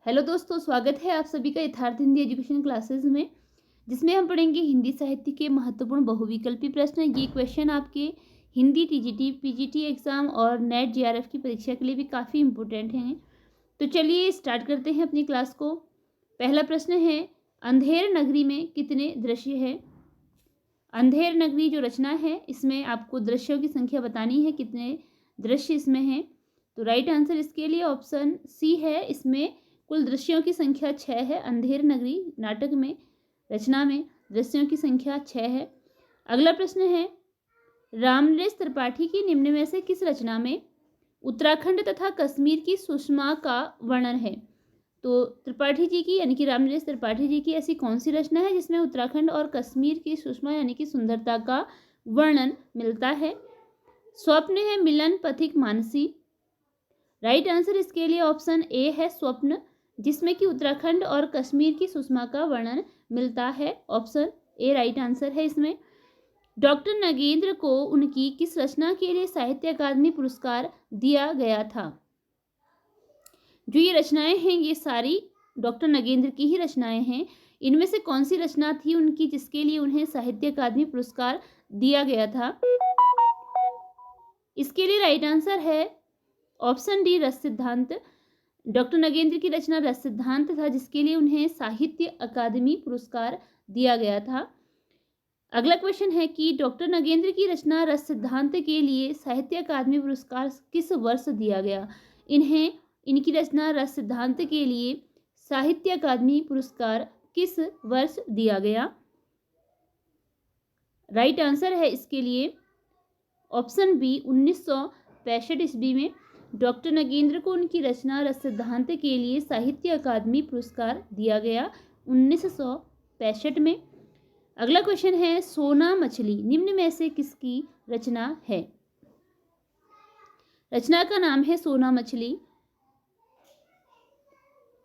Hello दोस्तों, स्वागत है आप सभी का यथार्थ हिंदी एजुकेशन क्लासेस में, जिसमें हम पढ़ेंगे हिंदी साहित्य के महत्वपूर्ण बहुविकल्पी प्रश्न। ये क्वेश्चन आपके हिंदी टीजीटी, पीजीटी एग्जाम और नेट जेआरएफ की परीक्षा के लिए भी काफ़ी इंपॉर्टेंट हैं। तो चलिए स्टार्ट करते हैं अपनी क्लास को। पहला प्रश्न है, अंधेर नगरी में कितने दृश्य हैं? अंधेर नगरी जो रचना है, इसमें आपको दृश्यों की संख्या बतानी है, कितने दृश्य इसमें हैं। तो राइट आंसर इसके लिए ऑप्शन सी है। इसमें कुल दृश्यों की संख्या 6 है। अंधेर नगरी नाटक में, रचना में दृश्यों की संख्या 6 है। अगला प्रश्न है, रामनरेश त्रिपाठी की निम्न में से किस रचना में उत्तराखंड तथा कश्मीर की सुषमा का वर्णन है? तो त्रिपाठी जी की यानी कि रामनरेश त्रिपाठी जी की ऐसी कौन सी रचना है जिसमें उत्तराखंड और कश्मीर की सुषमा यानी कि सुंदरता का वर्णन मिलता है? स्वप्न है मिलन पथिक मानसी। राइट आंसर इसके लिए ऑप्शन ए है, स्वप्न, जिसमें कि उत्तराखंड और कश्मीर की सुषमा का वर्णन मिलता है। ऑप्शन ए राइट आंसर है इसमें। डॉक्टर नगेंद्र को उनकी किस रचना के लिए साहित्य अकादमी पुरस्कार दिया गया था? जो ये रचनाएं हैं ये सारी डॉक्टर नगेंद्र की ही रचनाएं हैं। इनमें से कौन सी रचना थी उनकी जिसके लिए उन्हें साहित्य अकादमी पुरस्कार दिया गया था? इसके लिए राइट आंसर है ऑप्शन डी, रस सिद्धांत। डॉक्टर नगेंद्र की रचना रस सिद्धांत था, जिसके लिए उन्हें साहित्य अकादमी पुरस्कार दिया गया था। अगला क्वेश्चन है कि डॉक्टर नगेंद्र की रचना रस सिद्धांत के लिए साहित्य अकादमी पुरस्कार किस वर्ष दिया गया? इन्हें इनकी रचना रस सिद्धांत के लिए साहित्य अकादमी पुरस्कार किस वर्ष दिया गया? राइट आंसर है इसके लिए ऑप्शन बी, 1965 ईस्वी में डॉक्टर नगेंद्र को उनकी रचना रस सिद्धांत के लिए साहित्य अकादमी पुरस्कार दिया गया 1965 में। अगला क्वेश्चन है, सोना मछली निम्न में से किसकी रचना है? रचना का नाम है सोना मछली।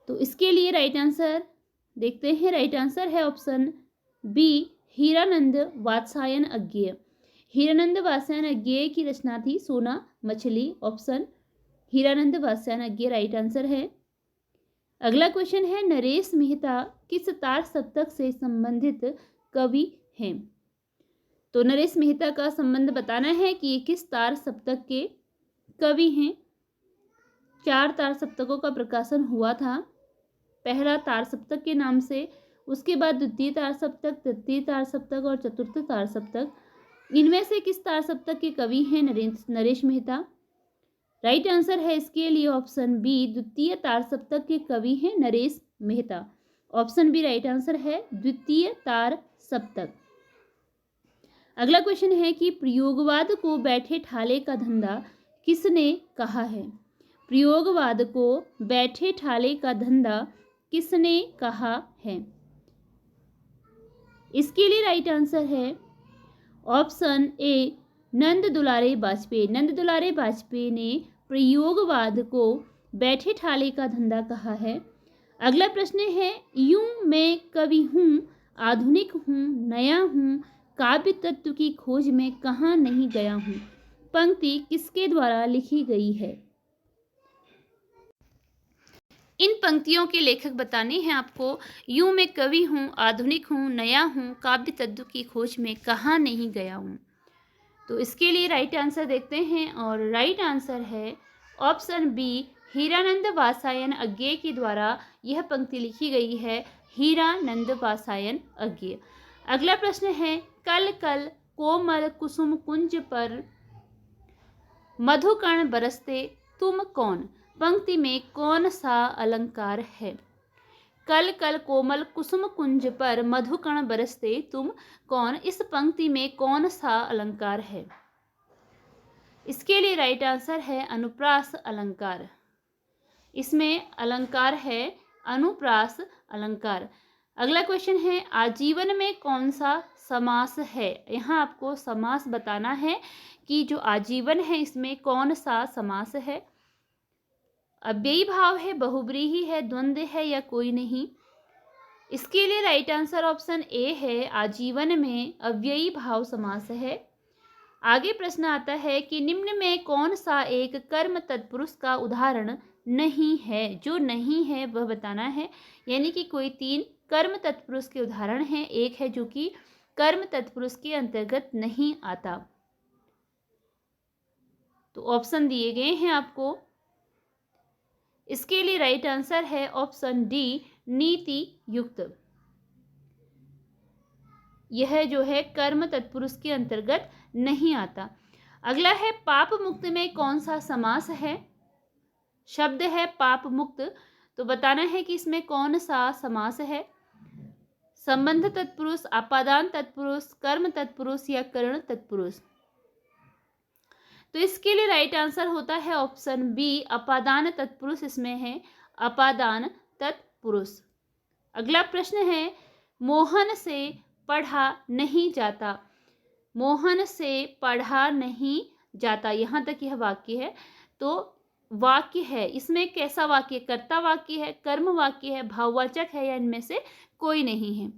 तो इसके लिए राइट आंसर देखते हैं। राइट आंसर है ऑप्शन बी, हीरानंद वात्स्यायन अज्ञेय। हीरानंद वात्स्यायन अज्ञेय की रचना थी सोना मछली। ऑप्शन हीरानंद वात्स्यायन अज्ञेय राइट आंसर है। अगला क्वेश्चन है, नरेश मेहता किस तार सप्तक से संबंधित कवि हैं? तो नरेश मेहता का संबंध बताना है कि ये किस तार सप्तक के कवि हैं। 4 तार सप्तकों का प्रकाशन हुआ था। पहला तार सप्तक के नाम से, उसके बाद द्वितीय तार सप्तक, तृतीय तार सप्तक और चतुर्थ तार सप्तक। इनमें से किस तार सप्तक के कवि हैं नरेश मेहता? राइट आंसर है इसके लिए ऑप्शन बी, द्वितीय तार सप्तक के कवि हैं Naresh Mehta. Option B right answer है, द्वितीय तार सप्तक। अगला क्वेश्चन है कि प्रयोगवाद को बैठे ठाले का धंधा किसने कहा है? प्रयोगवाद को बैठे ठाले का धंधा किसने कहा है? इसके लिए राइट आंसर है ऑप्शन ए, नंद दुलारे बाजपेयी। नंद दुलारे बाजपेयी ने प्रयोगवाद को बैठे ठाले का धंधा कहा है। अगला प्रश्न है, यूं मैं कवि हूँ, आधुनिक हूँ, नया हूँ, काव्य तत्व की खोज में कहाँ नहीं गया हूँ, पंक्ति किसके द्वारा लिखी गई है? इन पंक्तियों के लेखक बताने हैं आपको। यूं मैं कवि हूँ, आधुनिक हूँ, नया हूँ, काव्य तत्व की खोज में कहाँ नहीं गया हूँ। तो इसके लिए राइट आंसर देखते हैं और राइट आंसर है ऑप्शन बी, हीरानंद वात्स्यायन अज्ञेय के द्वारा यह पंक्ति लिखी गई है। हीरानंद वात्स्यायन अज्ञेय। अगला प्रश्न है, कल कल कोमल कुसुम कुंज पर मधुकण बरसते तुम कौन, पंक्ति में कौन सा अलंकार है? कल कल कोमल कुसुम कुंज पर मधुकण बरसते तुम कौन, इस पंक्ति में कौन सा अलंकार है? इसके लिए राइट आंसर है अनुप्रास अलंकार। इसमें अलंकार है अनुप्रास अलंकार। अगला क्वेश्चन है, आजीवन में कौन सा समास है? यहाँ आपको समास बताना है कि जो आजीवन है इसमें कौन सा समास है। अव्ययी भाव है, बहुब्रीहि है, द्वंद्व है या कोई नहीं? इसके लिए राइट आंसर ऑप्शन ए है, आजीवन में अव्ययी भाव समास है। आगे प्रश्न आता है कि निम्न में कौन सा एक कर्म तत्पुरुष का उदाहरण नहीं है, जो नहीं है वह बताना है। यानी कि कोई 3 कर्म तत्पुरुष के उदाहरण हैं, एक है जो कि कर्म तत्पुरुष के अंतर्गत नहीं आता। तो ऑप्शन दिए गए हैं आपको। इसके लिए राइट आंसर है ऑप्शन डी, नीति युक्त। यह जो है कर्म तत्पुरुष के अंतर्गत नहीं आता। अगला है पाप मुक्त में कौन सा समास है? शब्द है पाप मुक्त, तो बताना है कि इसमें कौन सा समास है। संबंध तत्पुरुष, अपादान तत्पुरुष, कर्म तत्पुरुष या करण तत्पुरुष। तो इसके लिए राइट आंसर होता है ऑप्शन बी, अपादान तत्पुरुष इसमें है, अपादान तत्पुरुष। अगला प्रश्न है, मोहन से पढ़ा नहीं जाता। मोहन से पढ़ा नहीं जाता, यहाँ तक यह वाक्य है। तो वाक्य है, इसमें कैसा वाक्य? कर्ता वाक्य है, कर्म वाक्य है, भाववाचक है, या इनमें से कोई नहीं है।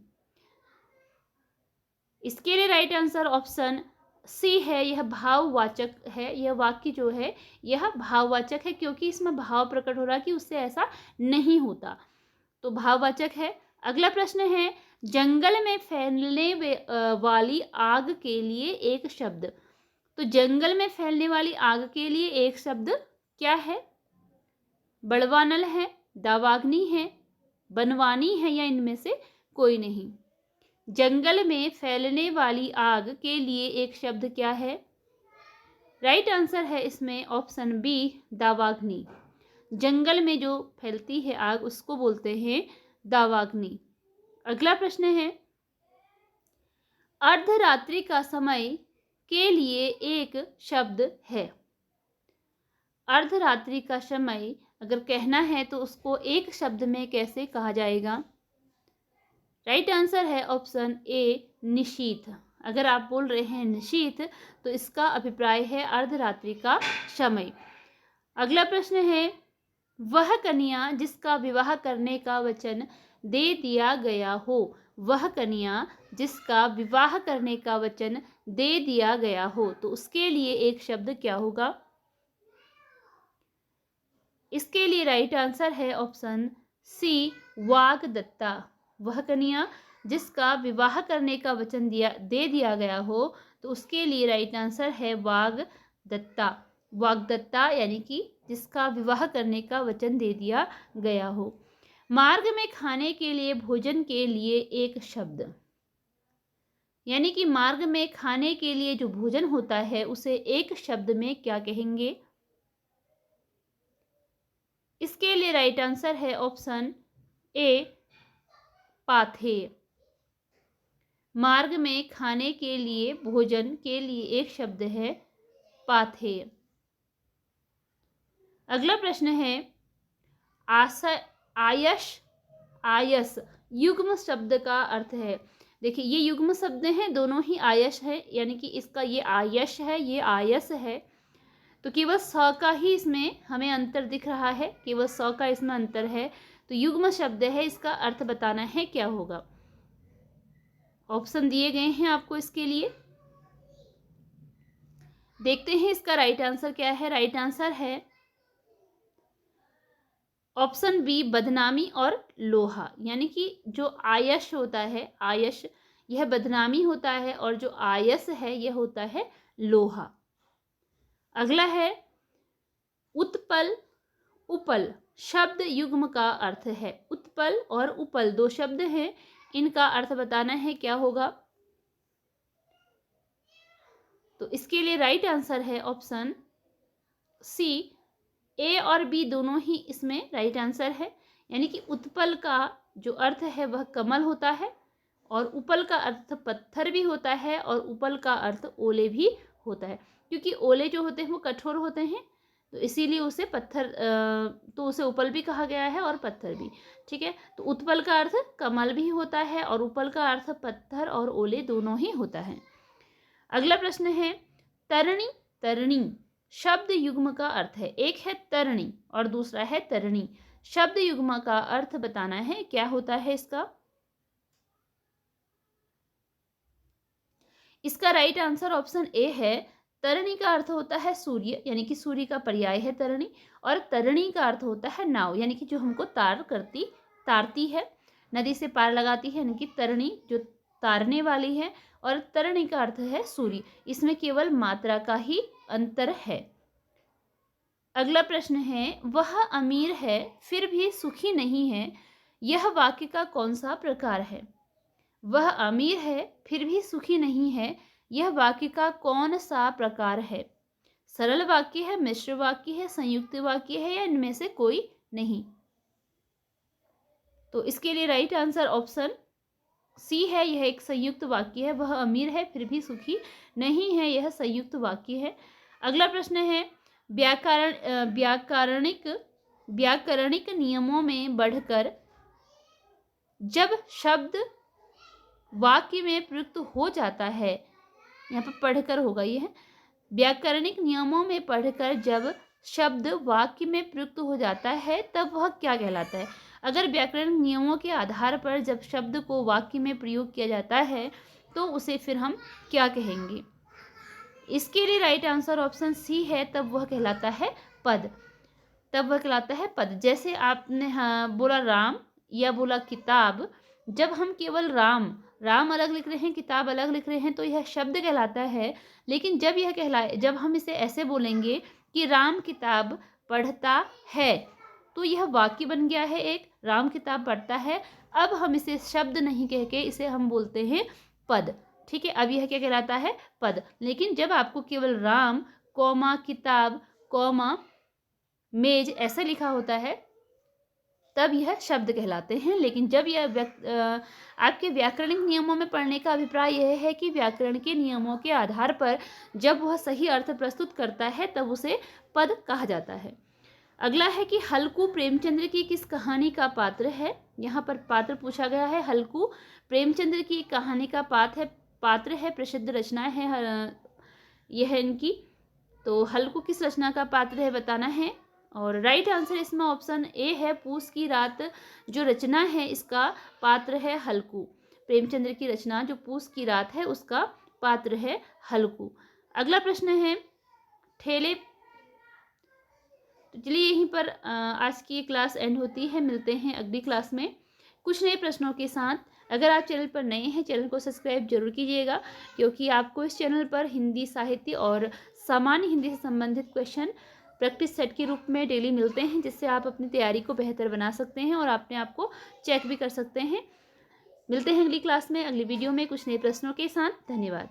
इसके लिए राइट आंसर ऑप्शन सी है, यह भाववाचक है। यह वाक्य जो है यह भाववाचक है, क्योंकि इसमें भाव प्रकट हो रहा है कि उससे ऐसा नहीं होता, तो भाववाचक है। अगला प्रश्न है, जंगल में फैलने वाली आग के लिए एक शब्द। तो जंगल में फैलने वाली आग के लिए एक शब्द क्या है? बड़वानल है, दावाग्नि है, बनवानी है, या इनमें से कोई नहीं। जंगल में फैलने वाली आग के लिए एक शब्द क्या है? राइट आंसर है इसमें ऑप्शन बी, दावाग्नि। जंगल में जो फैलती है आग उसको बोलते हैं दावाग्नि। अगला प्रश्न है, अर्धरात्रि का समय के लिए एक शब्द है। अर्धरात्रि का समय अगर कहना है तो उसको एक शब्द में कैसे कहा जाएगा? राइट आंसर है ऑप्शन ए, निशीथ। अगर आप बोल रहे हैं निशीथ तो इसका अभिप्राय है अर्धरात्रि का समय। अगला प्रश्न है, वह कन्या जिसका विवाह करने का वचन दे दिया गया हो। वह कन्या जिसका विवाह करने का वचन दे दिया गया हो, तो उसके लिए एक शब्द क्या होगा? इसके लिए राइट आंसर है ऑप्शन सी, वाग्दत्ता। वह कन्या जिसका विवाह करने का वचन दे दिया गया हो, तो उसके लिए राइट आंसर है वाग्दत्ता। वाग्दत्ता यानी कि जिसका विवाह करने का वचन दे दिया गया हो। मार्ग में खाने के लिए, भोजन के लिए एक शब्द। यानी कि मार्ग में खाने के लिए जो भोजन होता है उसे एक शब्द में क्या कहेंगे? इसके लिए राइट आंसर है ऑप्शन ए, पाथेय। मार्ग में खाने के लिए, भोजन के लिए एक शब्द है पाथेय। अगला प्रश्न है, आयश, आयस युग्म शब्द का अर्थ है। देखिए ये युग्म शब्द हैं, दोनों ही आयश है, यानी कि इसका ये आयश है, ये आयस है। तो केवल स का ही इसमें हमें अंतर दिख रहा है, केवल स का इसमें अंतर है। तो युग्म शब्द है, इसका अर्थ बताना है क्या होगा। ऑप्शन दिए गए हैं आपको इसके लिए, देखते हैं इसका राइट आंसर क्या है। राइट आंसर है ऑप्शन बी, बदनामी और लोहा। यानी कि जो आयश होता है, आयश यह बदनामी होता है, और जो आयस है यह होता है लोहा। अगला है, उत्पल, उपल शब्द युग्म का अर्थ है। उत्पल और उपल दो शब्द हैं, इनका अर्थ बताना है क्या होगा। तो इसके लिए राइट आंसर है ऑप्शन सी, ए और बी दोनों ही इसमें राइट आंसर है। यानी कि उत्पल का जो अर्थ है वह कमल होता है, और उपल का अर्थ पत्थर भी होता है, और उपल का अर्थ ओले भी होता है। क्योंकि ओले जो होते हैं वो कठोर होते हैं, तो इसीलिए उसे पत्थर, तो उसे उपल भी कहा गया है और पत्थर भी। ठीक है, तो उत्पल का अर्थ कमल भी होता है, और उपल का अर्थ पत्थर और ओले दोनों ही होता है। अगला प्रश्न है, तरणी, तरणी शब्द युग्म का अर्थ है। एक है तरणी और दूसरा है तरणी। शब्द युग्म का अर्थ बताना है क्या होता है इसका। इसका राइट आंसर ऑप्शन ए है, तरणी का अर्थ होता है सूर्य, यानी कि सूर्य का पर्याय है तरणी। और तरणी का अर्थ होता है नाव, यानी कि जो हमको तारती है, नदी से पार लगाती है, यानी कि तरणी जो तारने वाली है। और तरणी का अर्थ है सूर्य। इसमें केवल मात्रा का ही अंतर है। अगला प्रश्न है, वह अमीर है फिर भी सुखी नहीं है, यह वाक्य का कौन सा प्रकार है? वह अमीर है फिर भी सुखी नहीं है, यह वाक्य का कौन सा प्रकार है? सरल वाक्य है, मिश्र वाक्य है, संयुक्त वाक्य है, या इनमें से कोई नहीं? तो इसके लिए राइट आंसर ऑप्शन सी है, यह एक संयुक्त वाक्य है। वह अमीर है फिर भी सुखी नहीं है, यह संयुक्त वाक्य है। अगला प्रश्न है, व्याकरणिक नियमों में बढ़कर जब शब्द वाक्य में प्रयुक्त हो जाता है, यहाँ पर पढ़कर होगा, ये है व्याकरणिक नियमों में पढ़कर जब शब्द वाक्य में प्रयुक्त हो जाता है तब वह क्या कहलाता है? अगर व्याकरण नियमों के आधार पर जब शब्द को वाक्य में प्रयोग किया जाता है तो उसे फिर हम क्या कहेंगे? इसके लिए राइट आंसर ऑप्शन सी है, तब वह कहलाता है पद। तब वह कहलाता है पद। जैसे आपने बोला राम या बोला किताब, जब हम केवल राम अलग लिख रहे हैं, किताब अलग लिख रहे हैं, तो यह शब्द कहलाता है। लेकिन जब हम इसे ऐसे बोलेंगे कि राम किताब पढ़ता है, तो यह वाक्य बन गया है एक, राम किताब पढ़ता है। अब हम इसे शब्द नहीं कह के इसे हम बोलते हैं पद। ठीक है, अब यह क्या कहलाता है? पद। लेकिन जब आपको केवल राम कॉमा किताब कॉमा मेज ऐसा लिखा होता है तब यह शब्द कहलाते हैं। लेकिन जब आपके व्याकरणिक नियमों में पढ़ने का अभिप्राय यह है कि व्याकरण के नियमों के आधार पर जब वह सही अर्थ प्रस्तुत करता है तब उसे पद कहा जाता है। अगला है कि हल्कू प्रेमचंद्र की किस कहानी का पात्र है? यहाँ पर पात्र पूछा गया है। हल्कू प्रेमचंद्र की कहानी का पात्र है, प्रसिद्ध रचनाएं है यह इनकी। तो हल्कू किस रचना का पात्र है बताना है। और राइट आंसर इसमें ऑप्शन ए है, पूस की रात जो रचना है इसका पात्र है हल्कू। प्रेमचंद्र की रचना जो पूस की रात है उसका पात्र है हल्कू। अगला प्रश्न है, ठेले। तो चलिए यहीं पर आज की क्लास एंड होती है। मिलते हैं अगली क्लास में कुछ नए प्रश्नों के साथ। अगर आप चैनल पर नए हैं, चैनल को सब्सक्राइब जरूर कीजिएगा, क्योंकि आपको इस चैनल पर हिंदी साहित्य और सामान्य हिंदी से संबंधित क्वेश्चन प्रैक्टिस सेट के रूप में डेली मिलते हैं, जिससे आप अपनी तैयारी को बेहतर बना सकते हैं और अपने आप को चेक भी कर सकते हैं। मिलते हैं अगली क्लास में, अगली वीडियो में कुछ नए प्रश्नों के साथ। धन्यवाद।